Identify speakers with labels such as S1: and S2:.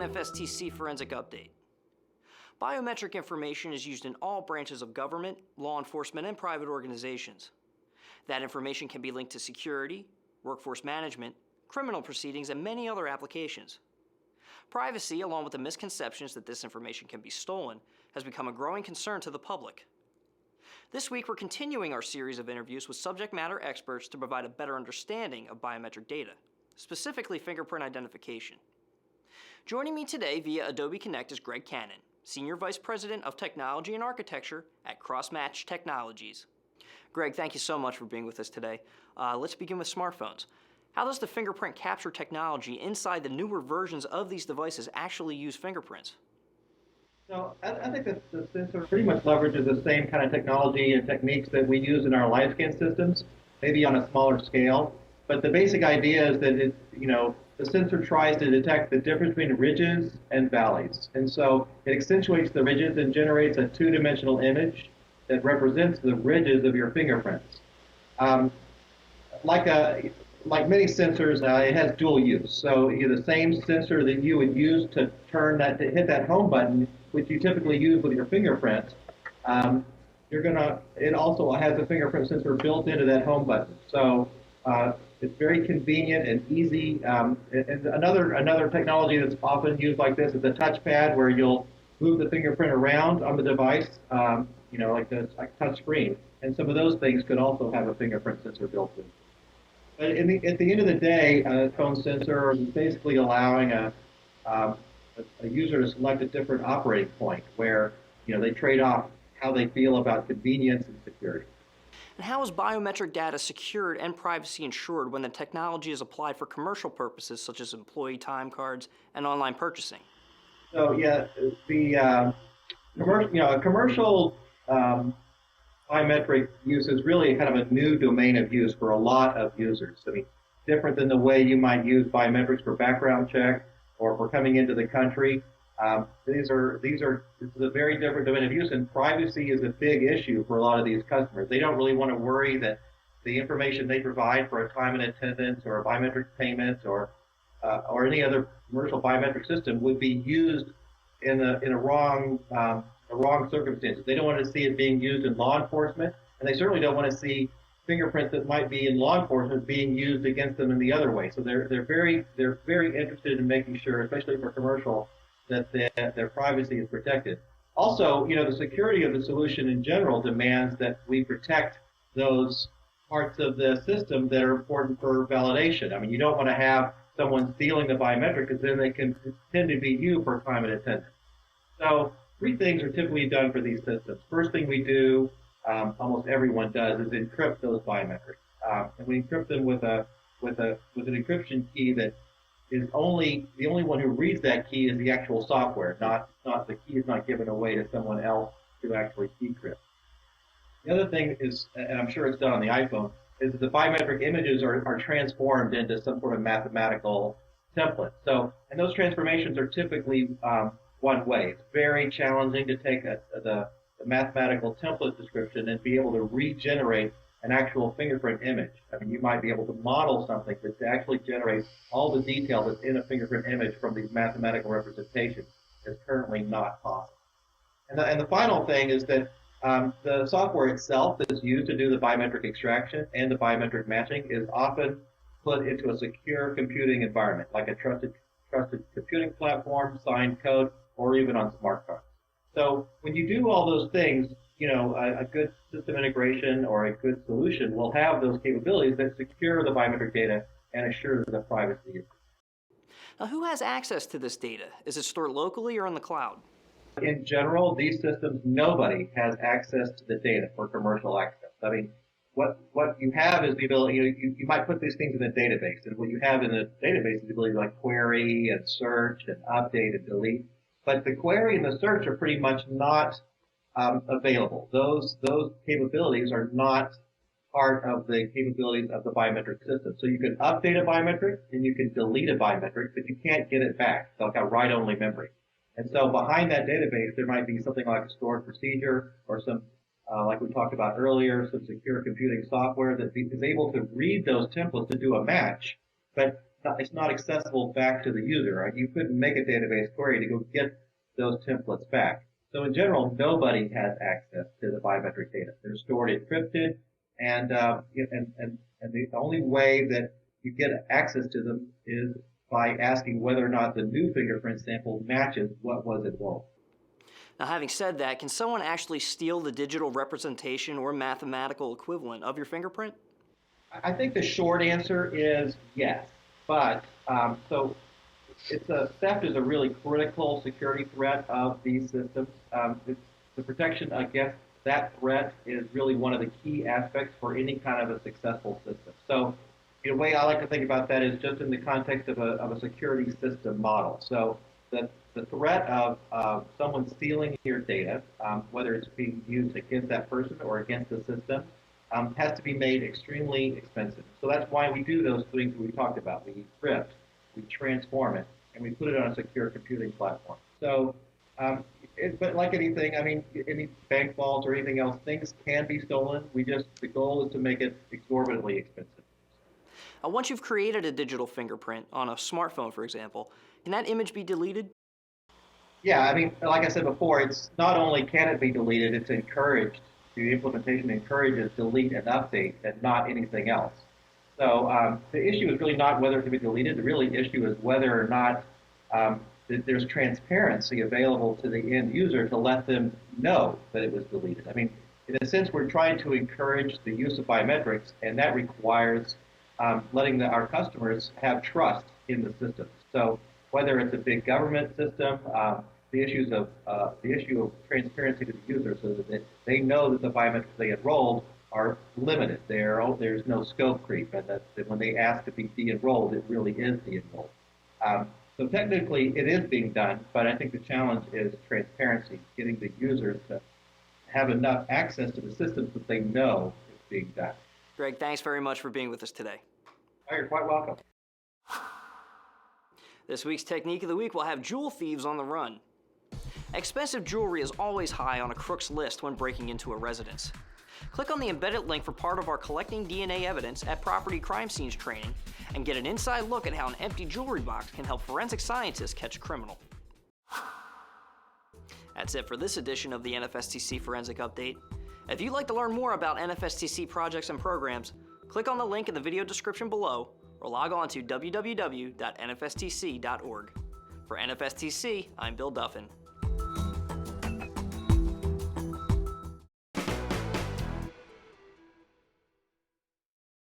S1: NFSTC Forensic Update. Biometric information is used in all branches of government, law enforcement, and private organizations. That information can be linked to security, workforce management, criminal proceedings, and many other applications. Privacy, along with the misconceptions that this information can be stolen, has become a growing concern to the public. This week, we're continuing our series of interviews with subject matter experts to provide a better understanding of biometric data, specifically fingerprint identification. Joining me today via Adobe Connect is Greg Cannon, Senior Vice President of Technology and Architecture at Crossmatch Technologies. Greg, thank you so much for being with us today. Let's begin with smartphones. How does the fingerprint capture technology inside the newer versions of these devices actually use fingerprints?
S2: So I think that the sensor pretty much leverages the same kind of technology and techniques that we use in our live scan systems, maybe on a smaller scale. But the basic idea is that the sensor tries to detect the difference between ridges and valleys. And so it accentuates the ridges and generates a two-dimensional image that represents the ridges of your fingerprints. Like many sensors, it has dual use. So the same sensor that you would use to hit that home button, which you typically use with your fingerprint, it also has a fingerprint sensor built into that home button. So it's very convenient and easy. And another technology that's often used like this is a touchpad, where you'll move the fingerprint around on the device, like touch screen. And some of those things could also have a fingerprint sensor built in. But at the end of the day, a phone sensor is basically allowing a user to select a different operating point, where they trade off how they feel about convenience and security.
S1: And how is biometric data secured and privacy ensured when the technology is applied for commercial purposes, such as employee time cards and online purchasing?
S2: So the commercial biometric use is really kind of a new domain of use for a lot of users. I mean, different than the way you might use biometrics for background check or for coming into the country. This is a very different domain of use, and privacy is a big issue for a lot of these customers. They don't really want to worry that the information they provide for a time and attendance or a biometric payment or any other commercial biometric system would be used in a wrong circumstances. They don't want to see it being used in law enforcement, and they certainly don't want to see fingerprints that might be in law enforcement being used against them in the other way. So they're very interested in making sure, especially for commercial, that their privacy is protected. Also, the security of the solution in general demands that we protect those parts of the system that are important for validation. I mean, you don't want to have someone stealing the biometric, because then they can pretend to be you for time and attendance. So three things are typically done for these systems. First thing we do, almost everyone does, is encrypt those biometrics. And we encrypt them with an encryption key that is the only one who reads that key is the actual software, not the key is not given away to someone else to actually decrypt. The other thing is, and I'm sure it's done on the iPhone, is that the biometric images are transformed into some sort of mathematical template. So, and those transformations are typically one way. It's very challenging to take the mathematical template description and be able to regenerate an actual fingerprint image. I mean, you might be able to model something, but to actually generate all the detail that's in a fingerprint image from these mathematical representations is currently not possible. And the final thing is that the software itself that's used to do the biometric extraction and the biometric matching is often put into a secure computing environment, like a trusted computing platform, signed code, or even on smart cards. So when you do all those things, a good system integration or a good solution will have those capabilities that secure the biometric data and assure the privacy.
S1: Now, who has access to this data? Is it stored locally or in the cloud?
S2: In general, these systems, nobody has access to the data for commercial access. I mean, what you have is the ability, you might put these things in a database, and what you have in a database is the ability to query and search and update and delete. But the query and the search are pretty much not available. Those capabilities are not part of the capabilities of the biometric system. So you can update a biometric and you can delete a biometric, but you can't get it back. It's like a write-only memory. And so behind that database, there might be something like a stored procedure or some, like we talked about earlier, some secure computing software that is able to read those templates to do a match, but it's not accessible back to the user. Right? You couldn't make a database query to go get those templates back. So in general, nobody has access to the biometric data. They're stored encrypted, and the only way that you get access to them is by asking whether or not the new fingerprint sample matches what was enrolled.
S1: Now, having said that, can someone actually steal the digital representation or mathematical equivalent of your fingerprint?
S2: I think the short answer is yes, but so theft is a really critical security threat of these systems. The protection against that threat is really one of the key aspects for any kind of a successful system. So the way I like to think about that is just in the context of a security system model. So the threat of someone stealing your data, whether it's being used against that person or against the system, has to be made extremely expensive. So that's why we do those things we talked about. We encrypt, we transform it, and we put it on a secure computing platform. So, but like anything, I mean, any bank vault or anything else, things can be stolen. The goal is to make it exorbitantly expensive.
S1: Once you've created a digital fingerprint on a smartphone, for example, can that image be deleted?
S2: Yeah, I mean, like I said before, it's not only can it be deleted, it's encouraged. The implementation encourages delete and update and not anything else. So the issue is really not whether it can be deleted. The really issue is whether or not there's transparency available to the end user to let them know that it was deleted. I mean, in a sense, we're trying to encourage the use of biometrics, and that requires letting our customers have trust in the system. So whether it's a big government system, the issue of transparency to the user, so that they know that the biometrics they enrolled are limited. There's no scope creep, and that when they ask to be de-enrolled, it really is de-enrolled. So technically, it is being done, but I think the challenge is transparency, getting the users to have enough access to the systems that they know it's being done.
S1: Greg, thanks very much for being with us today.
S2: Oh, you're quite welcome.
S1: This week's Technique of the Week will have jewel thieves on the run. Expensive jewelry is always high on a crook's list when breaking into a residence. Click on the embedded link for part of our Collecting DNA Evidence at Property Crime Scenes training and get an inside look at how an empty jewelry box can help forensic scientists catch a criminal. That's it for this edition of the NFSTC Forensic Update. If you'd like to learn more about NFSTC projects and programs, click on the link in the video description below or log on to www.nfstc.org. For NFSTC, I'm Bill Duffin.